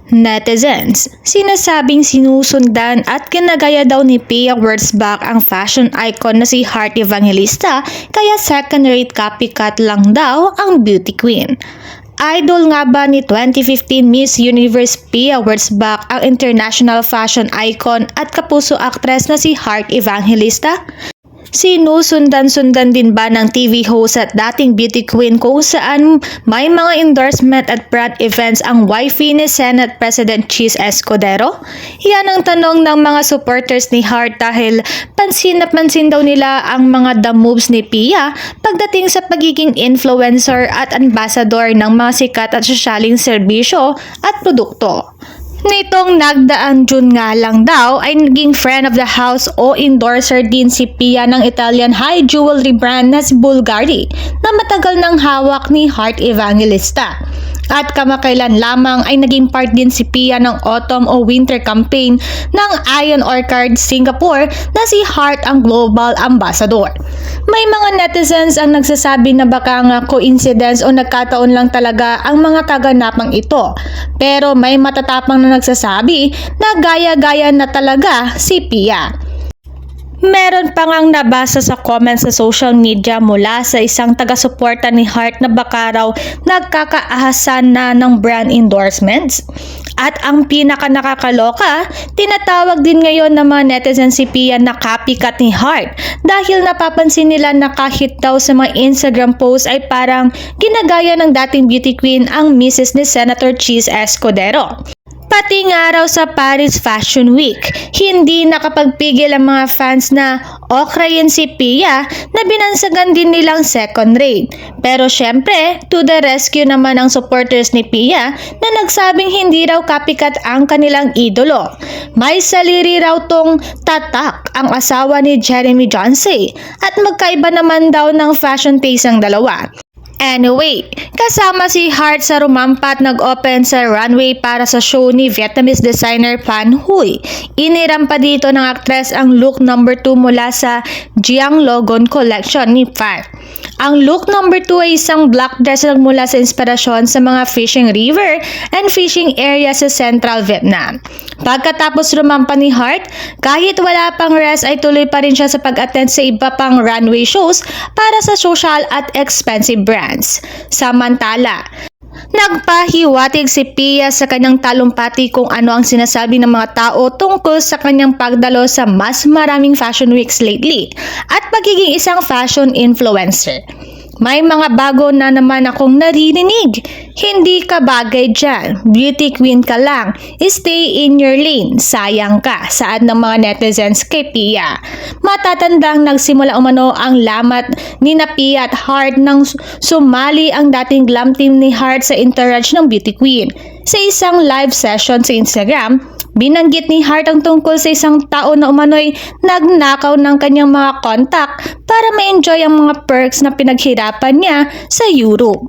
Netizens, sinasabing sinusundan at ginagaya daw ni Pia Wurtzbach ang fashion icon na si Heart Evangelista kaya second-rate copycat lang daw ang beauty queen. Idol nga ba ni 2015 Miss Universe Pia Wurtzbach ang international fashion icon at kapuso actress na si Heart Evangelista? Sinusundan-sundan din ba ng TV host at dating beauty queen kung saan may mga endorsement at brand events ang wifey ni Senate President Chis Escudero? Yan ang tanong ng mga supporters ni Heart dahil pansin na pansin daw nila ang mga the moves ni Pia pagdating sa pagiging influencer at ambassador ng mga sikat at sosyaling serbisyo at produkto. Nitong nagdaang June nga lang daw ay naging friend of the house o endorser din si Pia ng Italian high jewelry brand na si Bulgari na matagal nang hawak ni Heart Evangelista. At kamakailan lamang ay naging part din si Pia ng autumn o winter campaign ng Ion Orchard Singapore na si Heart ang global ambassador. May mga netizens ang nagsasabi na baka nga coincidence o nagkataon lang talaga ang mga kaganapang ito. Pero may matatapang na nagsasabi na gaya-gaya na talaga si Pia. Meron pa ngang nabasa sa comments sa social media mula sa isang taga-suporta ni Heart na baka raw nagkakaahasan na ng brand endorsements. At ang pinaka nakakaloka, tinatawag din ngayon ng mga netizens si Pia na copycat ni Heart dahil napapansin nila na kahit daw sa mga Instagram posts ay parang ginagaya ng dating beauty queen ang misis ni Senator Chis Escudero. Pati nga raw sa Paris Fashion Week, hindi nakapagpigil ang mga fans na okrayin si Pia na binansagan din nilang second rate. Pero syempre, to the rescue naman ang supporters ni Pia na nagsabing hindi raw copycat ang kanilang idolo. May saliri raw tong tatak ang asawa ni Jeremy Johnson at magkaiba naman daw ng fashion taste ang dalawa. Anyway, kasama si Heart sa rumampat nag-open sa runway para sa show ni Vietnamese designer Phan Huy. Iniram pa dito ng actress ang look number 2 mula sa Jiang Logon collection ni Phan. Ang look number 2 ay isang black dress na mula sa inspirasyon sa mga fishing river and fishing area sa Central Vietnam. Pagkatapos rumampa ni Heart, kahit wala pang rest ay tuloy pa rin siya sa pag-attend sa iba pang runway shows para sa social at expensive brands. Samantala, nagpahiwatig si Pia sa kanyang talumpati kung ano ang sinasabi ng mga tao tungkol sa kanyang pagdalo sa mas maraming fashion weeks lately at pagiging isang fashion influencer. May mga bago na naman akong naririnig. Hindi ka bagay dyan. Beauty queen ka lang. Stay in your lane. Sayang ka. Saad ng mga netizens kay Pia. Matatandang nagsimula umano ang lamat ni na Pia at Heart nang sumali ang dating glam team ni Heart sa entourage ng beauty queen. Sa isang live session sa Instagram, binanggit ni Heart ang tungkol sa isang tao na umano'y nagnakaw ng kanyang mga kontak para ma-enjoy ang mga perks na pinaghirapan niya sa Europe.